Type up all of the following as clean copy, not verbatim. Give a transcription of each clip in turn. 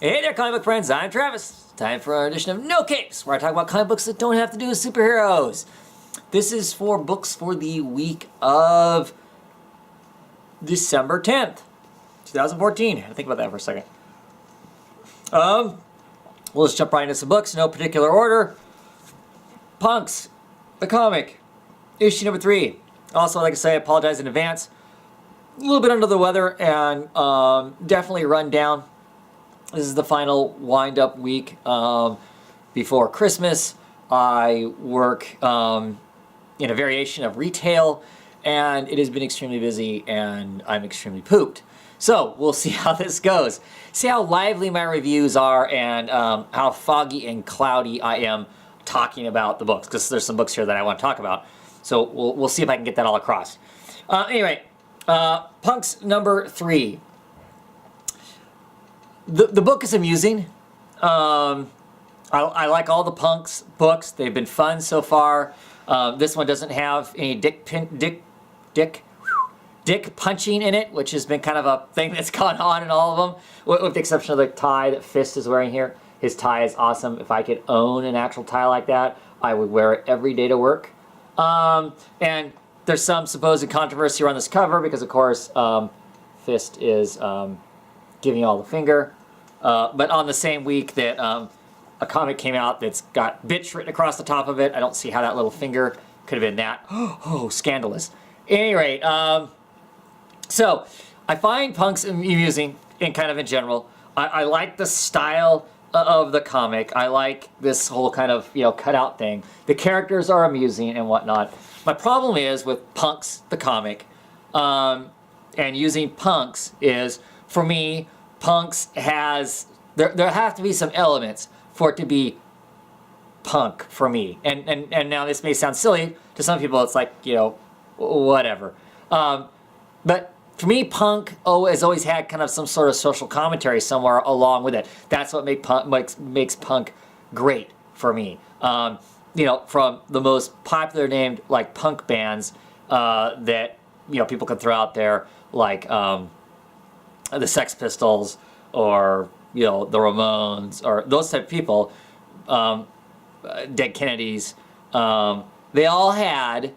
Hey there, comic book friends. I'm Travis. Time for our edition of No Capes, where I talk about comic books that don't have to do with superheroes. This is for books for the week of December 10th, 2014. Think about that for a second. We'll just jump right into some books, no particular order. Punks, the comic, issue number 3. Also, like I say, I apologize in advance. A little bit under the weather and definitely run down. This is the final wind-up week before Christmas. I work in a variation of retail, and it has been extremely busy, and I'm extremely pooped. So we'll see how this goes. See how lively my reviews are, and how foggy and cloudy I am talking about the books, because there's some books here that I want to talk about. So we'll see if I can get that all across. Anyway, Punks number 3. The book is amusing. I like all the Punks books. They've been fun so far. This one doesn't have any dick punching in it, which has been kind of a thing that's gone on in all of them, with the exception of the tie that Fist is wearing here. His tie is awesome. If I could own an actual tie like that, I would wear it every day to work. And there's some supposed controversy around this cover because, of course, Fist is giving you all the finger. But on the same week that a comic came out that's got bitch written across the top of it, I don't see how that little finger could have been that. Oh, scandalous. At any rate, so I find Punks amusing and kind of in general. I like the style of the comic. I like this whole kind of, cutout thing. The characters are amusing and whatnot. My problem is with Punks, the comic, and using Punks is, for me, Punks has, there have to be some elements for it to be punk for me. And now this may sound silly to some people. It's like, whatever. But for me, punk has always had kind of some sort of social commentary somewhere along with it. That's what makes punk great for me. From the most popular named like punk bands that people can throw out there, like the Sex Pistols, or the Ramones, or those type of people, Dead Kennedys. They all had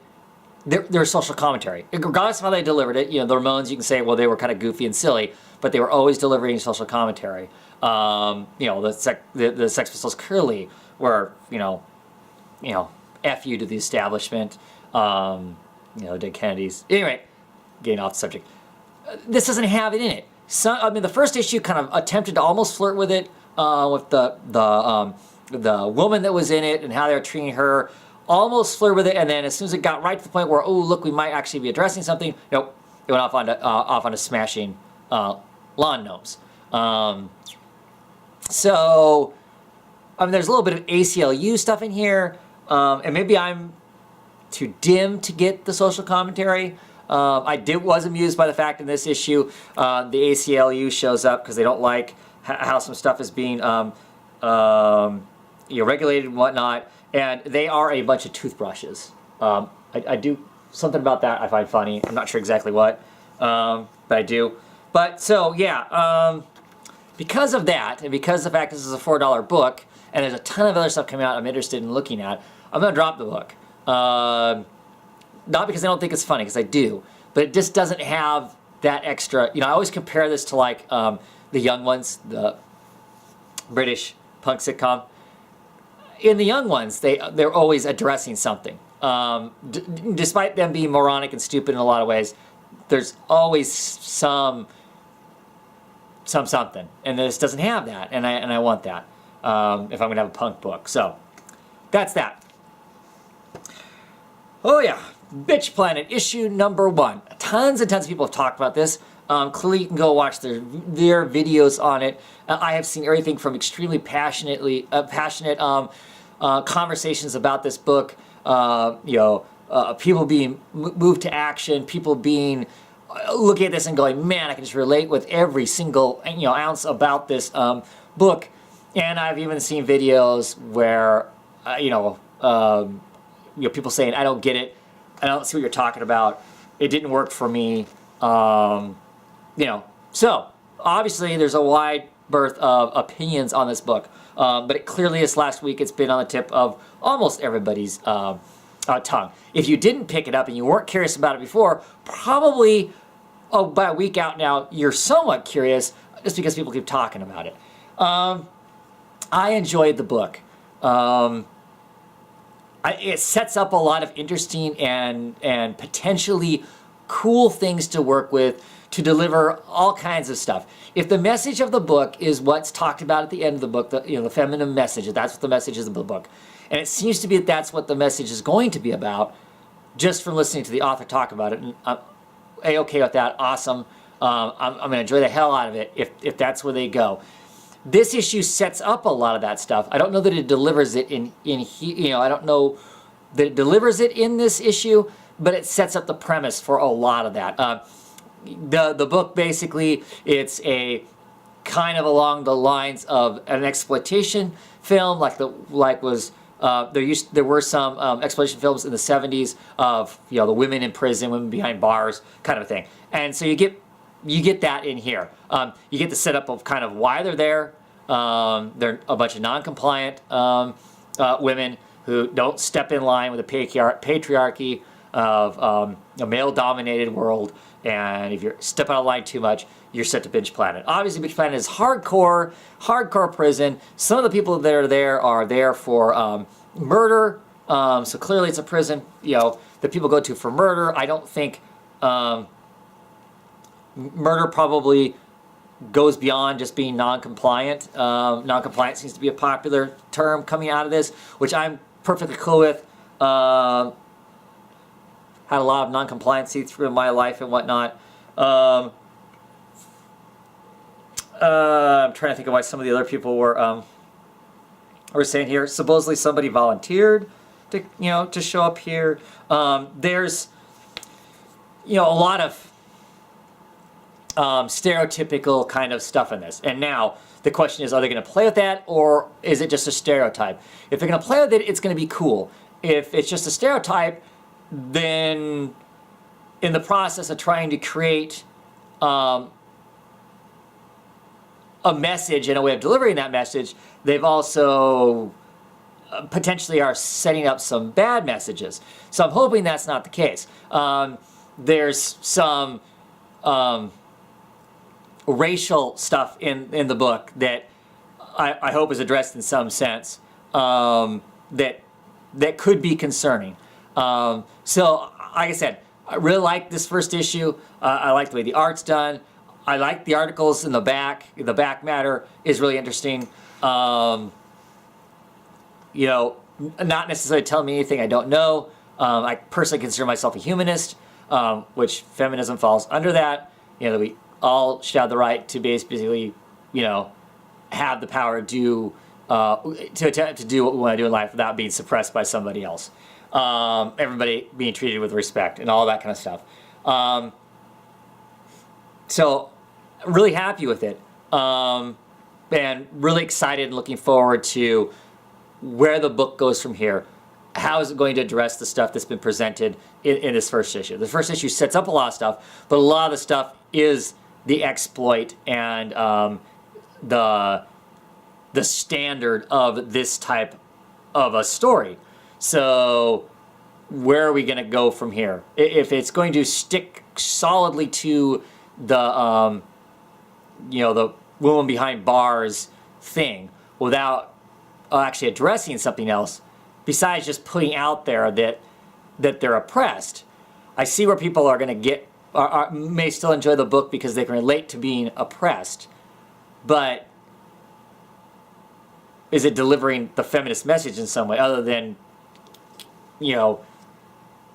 their social commentary, regardless of how they delivered it. The Ramones, you can say, well, they were kind of goofy and silly, but they were always delivering social commentary. The Sex Pistols clearly were, F you to the establishment. Dead Kennedys. Anyway, getting off the subject. This doesn't have it in it. The first issue kind of attempted to almost flirt with it, with the woman that was in it and how they were treating her. Almost flirt with it, and then as soon as it got right to the point where, oh, look, we might actually be addressing something, nope, it went off onto smashing lawn gnomes. So, there's a little bit of ACLU stuff in here, and maybe I'm too dim to get the social commentary. I was amused by the fact in this issue the ACLU shows up because they don't like how some stuff is being regulated and whatnot, and they are a bunch of toothbrushes. I do something about that I find funny. I'm not sure exactly what, but I do. But so yeah, because of that, and because of the fact this is a $4 book, and there's a ton of other stuff coming out I'm interested in looking at, I'm gonna drop the book. Not because I don't think it's funny, because I do, but it just doesn't have that extra. I always compare this to like The Young Ones, the British punk sitcom. In The Young Ones, they're always addressing something. Despite them being moronic and stupid in a lot of ways, there's always some something, and this doesn't have that, and I want that if I'm gonna have a punk book. So that's that. Oh yeah. Bitch Planet, issue number 1. Tons and tons of people have talked about this. Clearly, you can go watch their videos on it. I have seen everything from extremely passionate conversations about this book. People being moved to action. People being looking at this and going, "Man, I can just relate with every single ounce about this book." And I've even seen videos where people saying, "I don't get it. I don't see what you're talking about. It didn't work for me." So obviously there's a wide birth of opinions on this book. But it clearly, this last week, it's been on the tip of almost everybody's tongue. If you didn't pick it up and you weren't curious about it before, probably about a week out now, you're somewhat curious just because people keep talking about it. I enjoyed the book. It sets up a lot of interesting and potentially cool things to work with to deliver all kinds of stuff. If the message of the book is what's talked about at the end of the book, the feminine message, that's what the message is of the book, and it seems to be that that's what the message is going to be about, just from listening to the author talk about it, and I'm A-okay with that, awesome. I'm going to enjoy the hell out of it if that's where they go. This issue sets up a lot of that stuff. I don't know that it delivers it I don't know that it delivers it in this issue, but it sets up the premise for a lot of that. The book, basically, it's a kind of along the lines of an exploitation film, there were some exploitation films in the 70s of the women in prison, women behind bars, kind of a thing. And so you get that in here. You get the setup of kind of why they're there. They're a bunch of non-compliant women who don't step in line with the patriarchy of a male-dominated world, and if you step out of line too much, you're sent to Binge Planet. Obviously, Binge Planet is hardcore prison. Some of the people that are there for murder, so clearly it's a prison, that people go to for murder. I don't think murder probably goes beyond just being non-compliant. Non-compliant seems to be a popular term coming out of this, which I'm perfectly cool with. Had a lot of non-compliancy through my life and whatnot. I'm trying to think of why some of the other people were saying here. Supposedly somebody volunteered to show up here. There's a lot of stereotypical kind of stuff in this. And now the question is, are they going to play with that, or is it just a stereotype? If they're going to play with it, it's going to be cool. If it's just a stereotype, then in the process of trying to create a message and a way of delivering that message, they've also potentially are setting up some bad messages. So I'm hoping that's not the case. There's some racial stuff in the book that I hope is addressed in some sense, that could be concerning. So, like I said, I really like this first issue. I like the way the art's done. I like the articles in the back. The back matter is really interesting. Not necessarily telling me anything I don't know. I personally consider myself a humanist, which feminism falls under that. That we all should have the right to basically, have the power to do what we want to do in life without being suppressed by somebody else. Everybody being treated with respect and all that kind of stuff. So, really happy with it. And really excited and looking forward to where the book goes from here. How is it going to address the stuff that's been presented in this first issue? The first issue sets up a lot of stuff, but a lot of the stuff is the exploit and the standard of this type of a story. So where are we going to go from here? If it's going to stick solidly to the the woman behind bars thing without actually addressing something else, besides just putting out there that they're oppressed, I see where people are going to may still enjoy the book because they can relate to being oppressed, but is it delivering the feminist message in some way other than,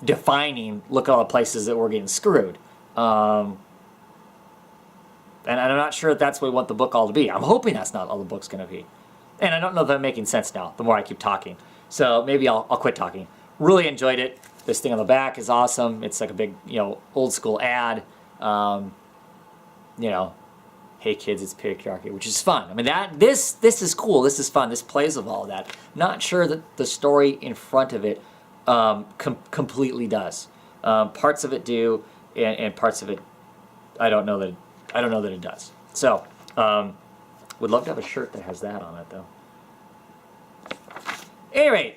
defining, look at all the places that we're getting screwed? And I'm not sure if that's what we want the book all to be. I'm hoping that's not all the book's going to be. And I don't know if I'm making sense now, the more I keep talking. So maybe I'll quit talking. Really enjoyed it. This thing on the back is awesome. It's like a big, old school ad. Hey kids, it's patriarchy, which is fun. I mean, this is cool. This is fun. This plays with all of that. Not sure that the story in front of it completely does. Parts of it do, and parts of it I don't know that it does. So Would love to have a shirt that has that on it, though. Anyway,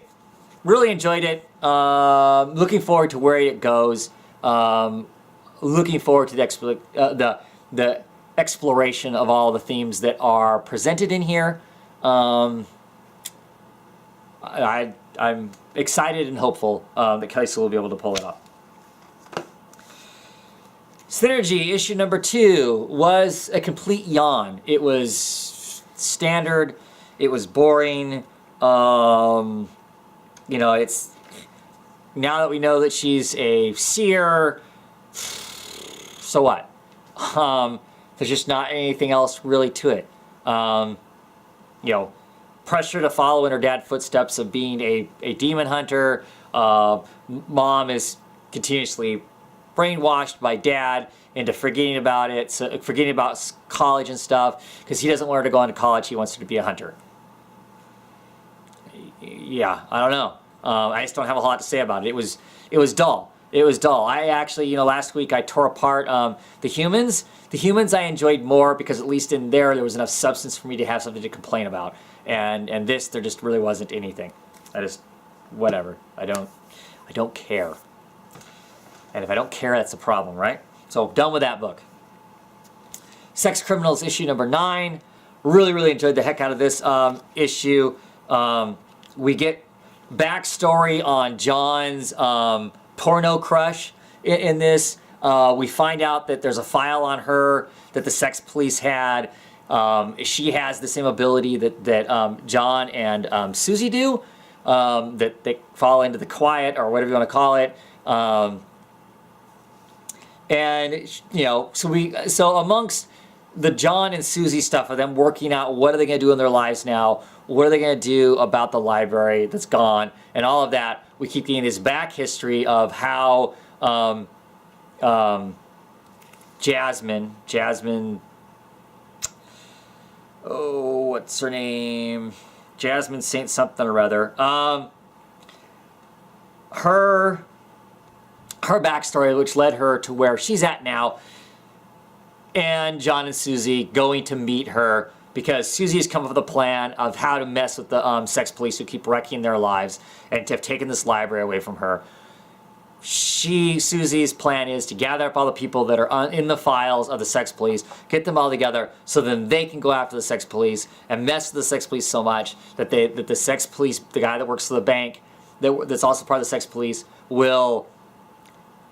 really enjoyed it. Looking forward to where it goes. Looking forward to the exploration of all the themes that are presented in here. I'm excited and hopeful that Kelly Sue will be able to pull it off. Synergy issue number 2 was a complete yawn. It was standard. It was boring. You know, it's now that we know that she's a seer. So what? There's just not anything else really to it. You know, pressure to follow in her dad's footsteps of being a demon hunter. Mom is continuously brainwashed by dad into forgetting about it, so forgetting about college and stuff, because he doesn't want her to go into college. He wants her to be a hunter. Yeah, I don't know. I just don't have a lot to say about it. It was dull. It was dull. I actually, you know, last week I tore apart the humans. The humans I enjoyed more because at least in there was enough substance for me to have something to complain about. And this, there just really wasn't anything. I just, whatever. I don't care. And if I don't care, that's a problem, right? So done with that book. Sex Criminals issue number 9. Really, really enjoyed the heck out of this issue. We get backstory on John's porno crush in this. We find out that there's a file on her that the sex police had. She has the same ability that John and Susie do, that they fall into the quiet, or whatever you want to call it. And, you know, so amongst the John and Susie stuff of them working out what are they going to do in their lives now, what are they going to do about the library that's gone, and all of that, we keep getting this back history of how Jasmine, oh, what's her name? Jasmine Saint something or other. Her backstory, which led her to where she's at now, and John and Susie going to meet her because Susie's come up with a plan of how to mess with the sex police who keep wrecking their lives and to have taken this library away from her. Susie's plan is to gather up all the people that are in the files of the sex police, get them all together so then they can go after the sex police and mess with the sex police so much that the sex police, the guy that works for the bank, that's also part of the sex police, will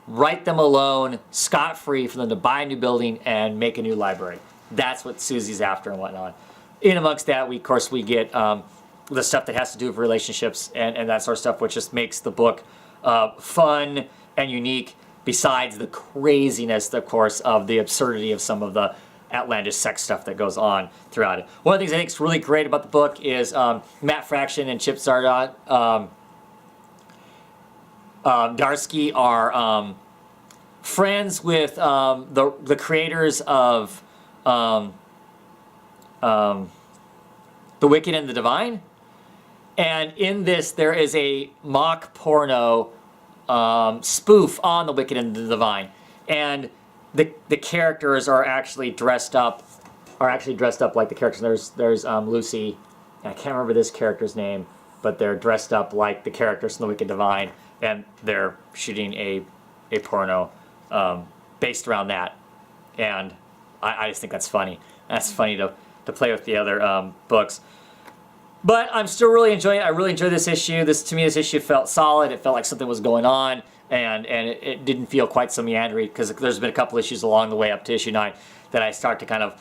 write them a loan scot-free for them to buy a new building and make a new library. That's what Susie's after and whatnot. In amongst that, we get the stuff that has to do with relationships and that sort of stuff, which just makes the book fun and unique, besides the craziness, of course, of the absurdity of some of the outlandish sex stuff that goes on throughout it. One of the things I think is really great about the book is Matt Fraction and Chip Zdarsky are friends with the creators of The Wicked and the Divine. And in this, there is a mock porno spoof on The Wicked and the Divine. And the characters are actually dressed up like the characters. There's Lucy, and I can't remember this character's name, but they're dressed up like the characters from The Wicked Divine, and they're shooting a porno based around that. And I just think that's funny. That's funny to play with the other books. But I'm still really enjoying it. I really enjoyed this issue. To me, this issue felt solid. It felt like something was going on, and it didn't feel quite so meandery, because there's been a couple issues along the way up to issue 9 that I start to I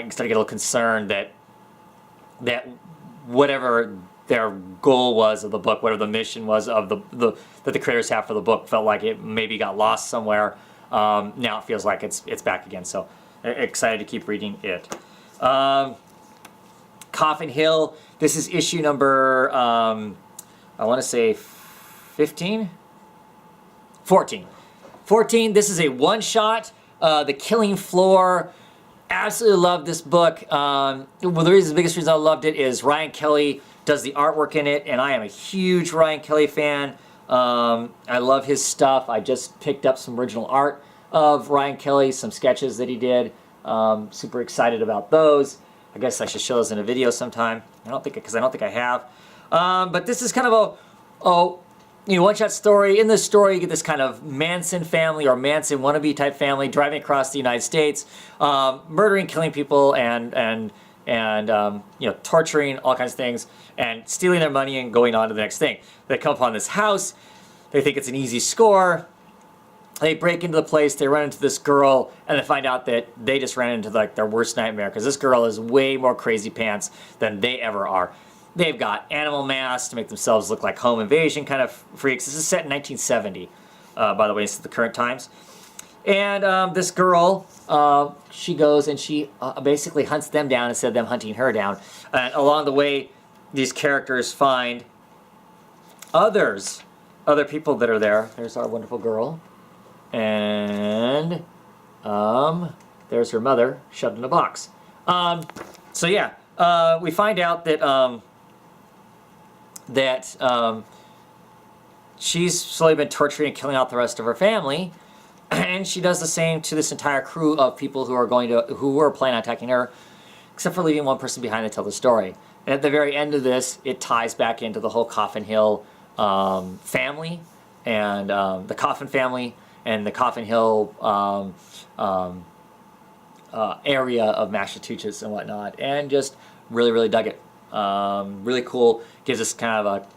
start to get a little concerned that whatever their goal was of the book, whatever the mission was of that the creators have for the book, felt like it maybe got lost somewhere. Now it feels like it's back again. So excited to keep reading it. Coffin Hill. This is issue number, I want to say 15? 14. 14, this is a one-shot. The Killing Floor. Absolutely love this book. Well, the biggest reason I loved it is Ryan Kelly does the artwork in it, and I am a huge Ryan Kelly fan. I love his stuff. I just picked up some original art of Ryan Kelly, some sketches that he did. Super excited about those. I guess I should show those in a video sometime. I don't think I have. But this is kind of a one-shot story. In this story, you get this kind of Manson family or Manson wannabe type family driving across the United States, murdering, killing people, and torturing, all kinds of things, and stealing their money and going on to the next thing. They come upon this house. They think it's an easy score. They break into the place, they run into this girl, and they find out that they just ran into like their worst nightmare, because this girl is way more crazy pants than they ever are. They've got animal masks to make themselves look like home invasion kind of freaks. This is set in 1970, by the way, this is the current times. And this girl, she goes and she basically hunts them down instead of them hunting her down. And along the way, these characters find other people that are there. There's our wonderful girl. And there's her mother shoved in a box. So yeah, we find out that she's slowly been torturing and killing out the rest of her family, and she does the same to this entire crew of people who are planning on attacking her, except for leaving one person behind to tell the story. And at the very end of this, it ties back into the whole Coffin Hill family and the Coffin family. And the Coffin Hill area of Massachusetts and whatnot, and just really dug it. Really cool. Gives us kind of a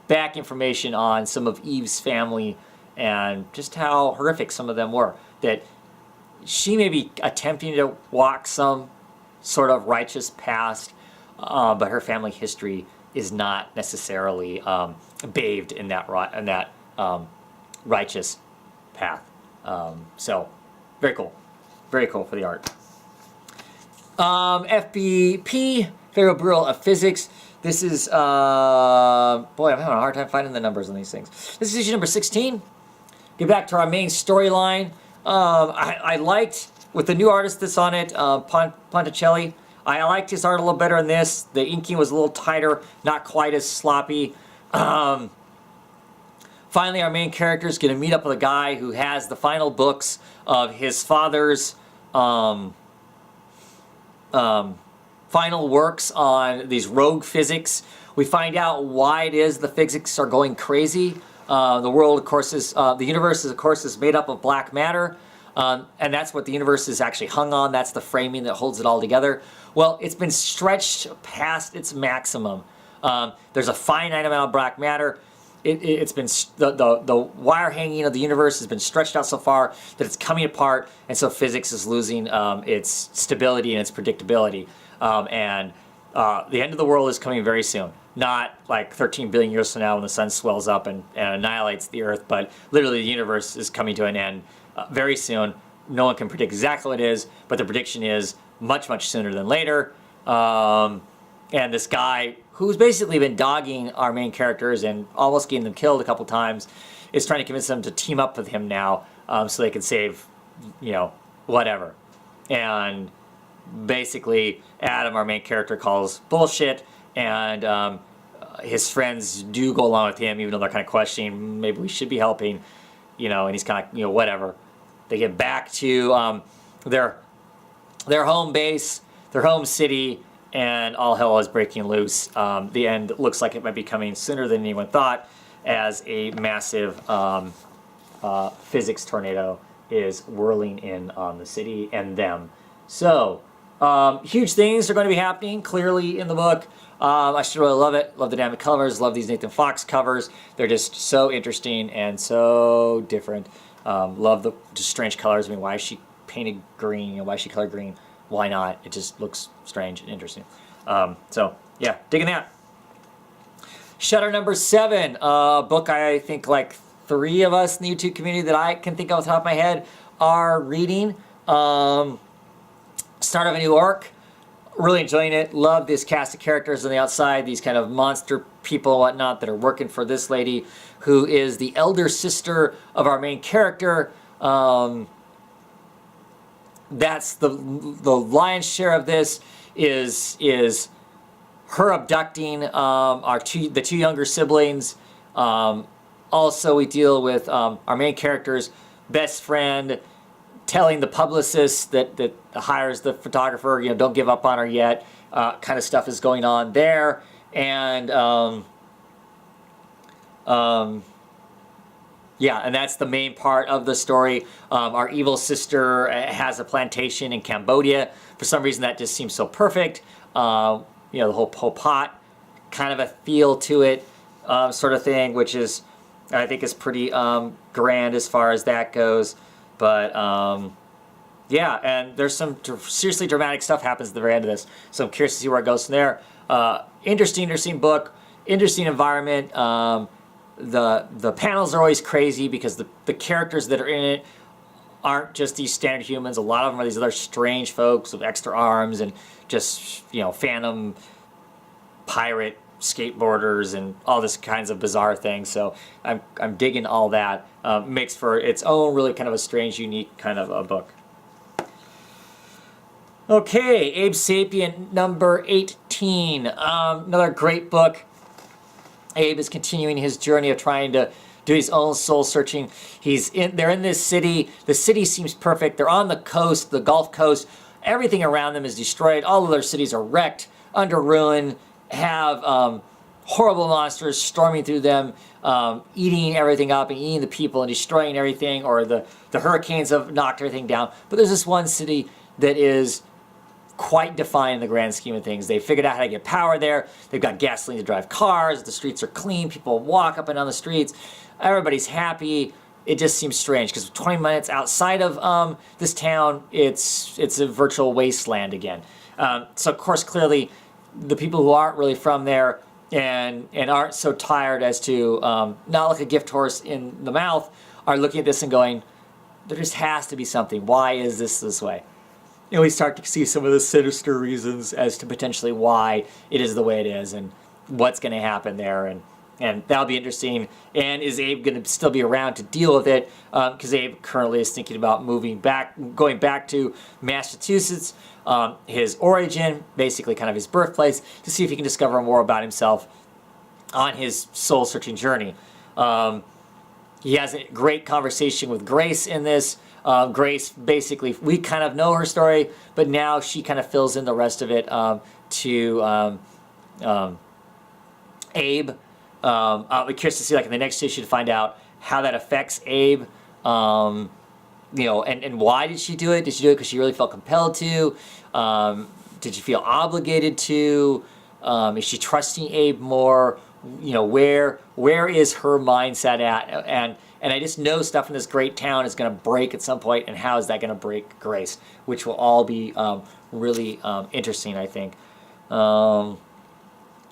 back information on some of Eve's family and just how horrific some of them were. That she may be attempting to walk some sort of righteous past, but her family history is not necessarily bathed in that righteous path. So very cool for the art. FBP, Federal Bureau of Physics. This is boy, I'm having a hard time finding the numbers on these things. This is issue number 16. Get back to our main storyline. I liked, with the new artist that's on it, Ponticelli, I liked his art a little better in this. The inking was a little tighter, not quite as sloppy. Finally, our main character is going to meet up with a guy who has the final books of his father's final works on these rogue physics. We find out why it is the physics are going crazy. The world, of course, the universe, of course, is made up of black matter, and that's what the universe is actually hung on. That's the framing that holds it all together. Well, it's been stretched past its maximum. There's a finite amount of black matter. It's been the wire hanging of the universe has been stretched out so far that it's coming apart, and so physics is losing its stability and its predictability. And the end of the world is coming very soon. Not like 13 billion years from now when the sun swells up and annihilates the Earth, but literally the universe is coming to an end very soon. No one can predict exactly what it is, but the prediction is much sooner than later. And this guy, who's basically been dogging our main characters and almost getting them killed a couple times, is trying to convince them to team up with him now, so they can save, whatever. And basically, Adam, our main character, calls bullshit, and his friends do go along with him, even though they're kind of questioning, maybe we should be helping, and he's kind of, whatever. They get back to their home base, their home city, and all hell is breaking loose. The end looks like it might be coming sooner than anyone thought, as a massive physics tornado is whirling in on the city and them. So, huge things are going to be happening, clearly, in the book. I still really love it. Love the dynamic covers. Love these Nathan Fox covers. They're just so interesting and so different. Love the just strange colors. I mean, why is she painted green? Why is she colored green? Why not? It just looks strange and interesting. So, yeah, digging that. Shutter number 7. Book I think like 3 of us in the YouTube community that I can think of off the top of my head are reading. Start of a New Arc. Really enjoying it. Love this cast of characters on the outside. These kind of monster people and whatnot that are working for this lady who is the elder sister of our main character. That's the lion's share of this is her abducting the 2 younger siblings. Also, we deal with our main character's best friend telling the publicist that hires the photographer, don't give up on her yet. Kind of stuff is going on there. And yeah, and that's the main part of the story. Our evil sister has a plantation in Cambodia. For some reason, that just seems so perfect. The whole Pol Pot kind of a feel to it, sort of thing, which is, I think, is pretty grand as far as that goes. But yeah, and there's some seriously dramatic stuff happens at the very end of this. So I'm curious to see where it goes from there. Interesting book, interesting environment. The panels are always crazy because the characters that are in it aren't just these standard humans. A lot of them are these other strange folks with extra arms and just, phantom pirate skateboarders and all this kinds of bizarre things. So I'm digging all that. Makes for its own really kind of a strange, unique kind of a book. Okay, Abe Sapien number 18. Another great book. Abe is continuing his journey of trying to do his own soul searching. They're in this city. The city seems perfect. They're on the coast, the Gulf Coast. Everything around them is destroyed. All of their cities are wrecked, under ruin, have horrible monsters storming through them, eating everything up and eating the people and destroying everything, or the hurricanes have knocked everything down. But there's this one city that is quite defined in the grand scheme of things. They figured out how to get power there. They've got gasoline to drive cars. The streets are clean. People walk up and down the streets. Everybody's happy. It just seems strange because 20 minutes outside of this town, it's a virtual wasteland again. So of course, clearly, the people who aren't really from there and aren't so tired as to not like a gift horse in the mouth are looking at this and going, there just has to be something. Why is this way? We start to see some of the sinister reasons as to potentially why it is the way it is and what's going to happen there. And that'll be interesting. And is Abe going to still be around to deal with it? Because Abe currently is thinking about going back to Massachusetts, his origin, basically kind of his birthplace, to see if he can discover more about himself on his soul-searching journey. He has a great conversation with Grace in this. Grace, basically, we kind of know her story, but now she kind of fills in the rest of it to Abe. I'll be curious to see, like, in the next issue, to find out how that affects Abe. And why did she do it? Did she do it because she really felt compelled to? Did she feel obligated to? Is she trusting Abe more? Where is her mindset at? And I just know stuff in this great town is going to break at some point, and how is that going to break Grace? Which will all be really interesting, I think. A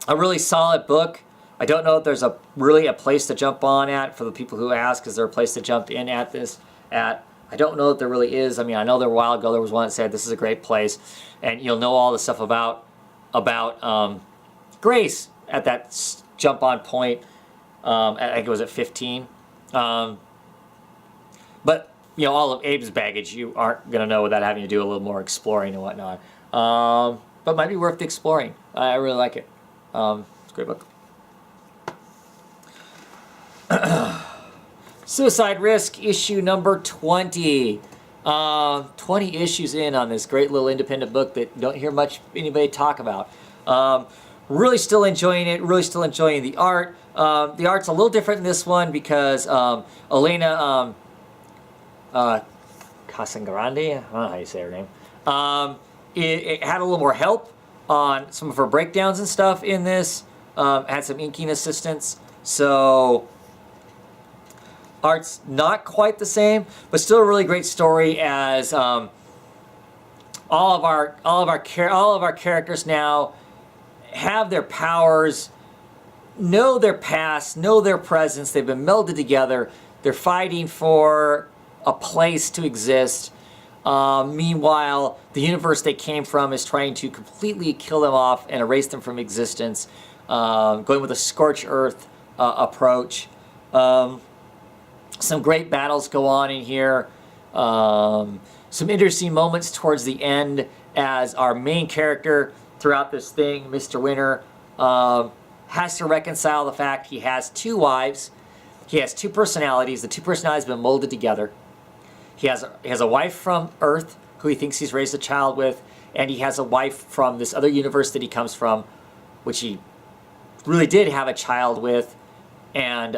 really solid book. I don't know if there's really a place to jump on at for the people who ask. Is there a place to jump in at this at? I don't know if there really is. I mean, I know there a while ago there was one that said this is a great place, and you'll know all the stuff about Grace at that jump on point. I think it was at 15. But all of Abe's baggage you aren't going to know without having to do a little more exploring and whatnot. But it might be worth exploring. I really like it. It's a great book. Suicide Risk, issue number 20. 20 issues in on this great little independent book that you don't hear much anybody talk about. Really still enjoying it. Really still enjoying the art. The art's a little different in this one because Elena Casagrande, I don't know how you say her name, it had a little more help on some of her breakdowns and stuff in this. Had some inking assistance. So art's not quite the same, but still a really great story as all of our characters now have their powers, know their past, know their presence. They've been melded together. They're fighting for a place to exist. Meanwhile, the universe they came from is trying to completely kill them off and erase them from existence, going with a scorched earth approach. Some great battles go on in here. Some interesting moments towards the end as our main character throughout this thing, Mr. Winter, has to reconcile the fact he has two wives. He has two personalities. The two personalities have been molded together. He has a wife from Earth who he thinks he's raised a child with, and he has a wife from this other universe that he comes from, which he really did have a child with, and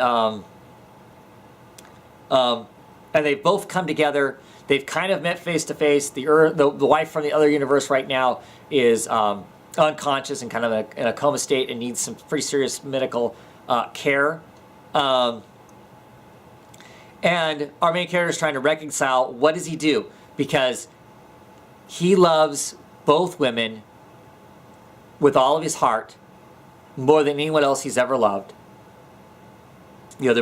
they've both come together. They've kind of met face to face. The wife from the other universe right now is unconscious and kind of in a coma state and needs some pretty serious medical care. And our main character is trying to reconcile, what does he do? Because he loves both women with all of his heart, more than anyone else he's ever loved. You know,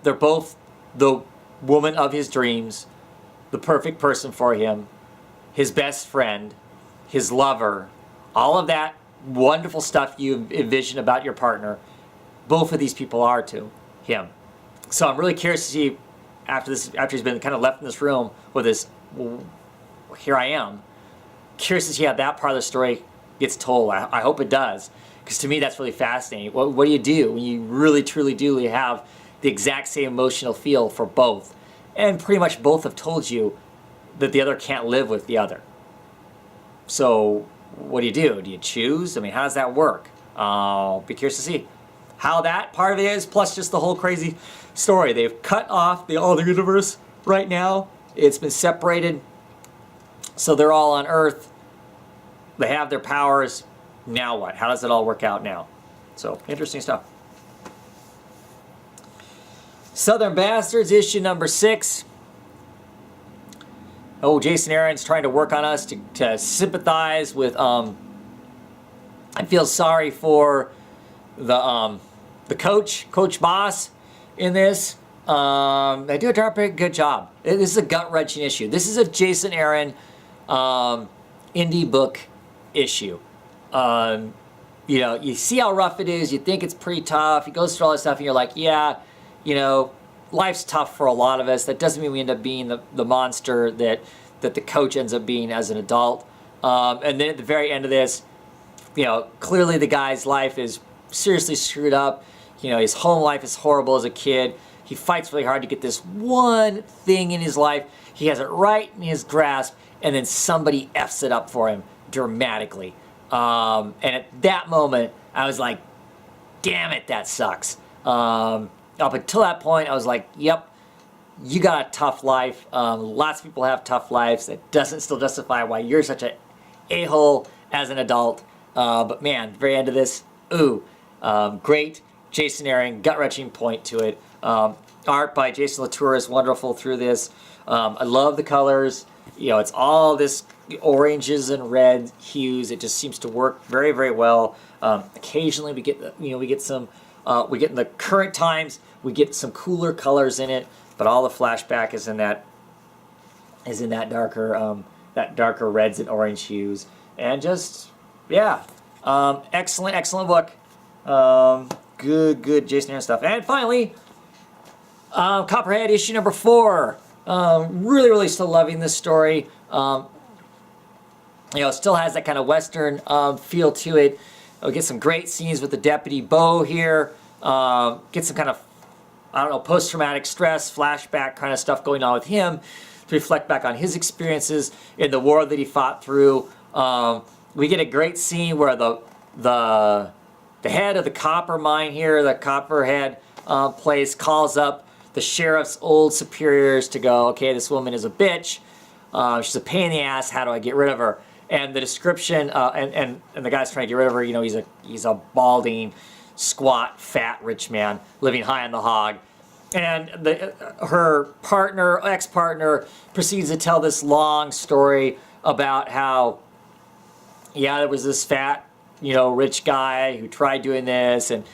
they're both the woman of his dreams, the perfect person for him, his best friend, his lover, all of that wonderful stuff you envision about your partner. Both of these people are to him. So I'm really curious to see after he's been kind of left in this room with this, well, here I am. Curious to see how that part of the story gets told. I hope it does, because to me that's really fascinating. What do you do when you really truly do have the exact same emotional feel for both, and pretty much both have told you that the other can't live with the other? So what do you do? Do you choose? I mean, how does that work? I'll be curious to see how that part of it is, plus just the whole crazy story. They've cut off the other universe right now. It's been separated, so they're all on Earth. They have their powers. Now what? How does it all work out now? So, interesting stuff. Southern Bastards, issue number 6. Oh, Jason Aaron's trying to work on us to sympathize with, I feel sorry for the Coach Boss in this. They do a darn pretty good job. This is a gut-wrenching issue. This is a Jason Aaron indie book issue. You know, you see how rough it is. You think it's pretty tough. He goes through all this stuff, and you're like, yeah, you know, life's tough for a lot of us. That doesn't mean we end up being the monster that the coach ends up being as an adult. And then at the very end of this, you know, clearly the guy's life is seriously screwed up. You know, his home life is horrible as a kid. He fights really hard to get this one thing in his life. He has it right in his grasp, and then somebody F's it up for him dramatically. And at that moment, I was like, damn it, that sucks. Up until that point, I was like, yep, you got a tough life. Lots of people have tough lives. It doesn't still justify why you're such an a-hole as an adult. But man, the very end of this, ooh, great Jason Aaron, gut-wrenching point to it. Art by Jason Latour is wonderful through this. I love the colors. You know, it's all this oranges and red hues. It just seems to work very, very well. Occasionally, we get some. We get in the current times. We get some cooler colors in it, but all the flashback is in that darker reds and orange hues. And just excellent book. Good Jason Aaron stuff. And finally, Copperhead issue number 4. Really still loving this story. You know, it still has that kind of Western feel to it. We get some great scenes with the Deputy Bo here. Get some kind of, I don't know, post-traumatic stress, flashback kind of stuff going on with him to reflect back on his experiences in the war that he fought through. We get a great scene where the head of the copper mine here, the Copperhead place, calls up the sheriff's old superiors to go, okay, this woman is a bitch. She's a pain in the ass. How do I get rid of her? And the description, and the guy's trying to get rid of her. You know, he's a balding, squat, fat, rich man living high on the hog. And her ex-partner, proceeds to tell this long story about how, yeah, there was this fat, you know, rich guy who tried doing this and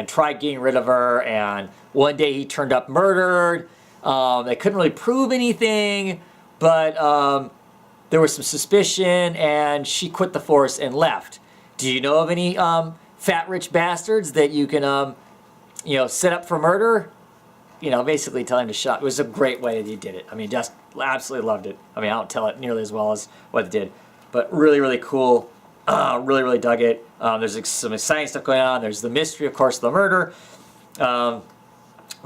tried getting rid of her. And one day he turned up murdered. They couldn't really prove anything, but there was some suspicion, and she quit the force and left. Do you know of any fat rich bastards that you can, you know, set up for murder? You know, basically tell him to shut. It was a great way that he did it. I mean, just absolutely loved it. I mean, I don't tell it nearly as well as what it did, but really cool. Really dug it. There's some exciting stuff going on. There's the mystery, of course, of the murder. The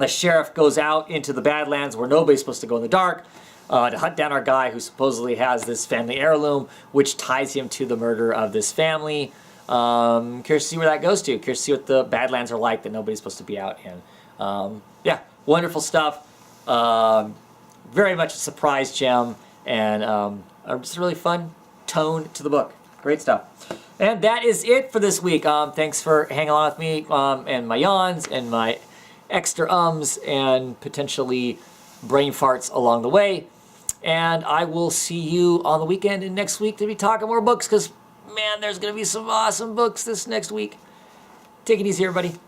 sheriff goes out into the Badlands where nobody's supposed to go in the dark to hunt down our guy who supposedly has this family heirloom, which ties him to the murder of this family. Curious to see where that goes to. Curious to see what the Badlands are like that nobody's supposed to be out in. Yeah, wonderful stuff. Very much a surprise gem, and just a really fun tone to the book. Great stuff. And that is it for this week. Thanks for hanging along with me and my yawns and my extra ums and potentially brain farts along the way. And I will see you on the weekend and next week to be talking more books, because, man, there's going to be some awesome books this next week. Take it easy, everybody.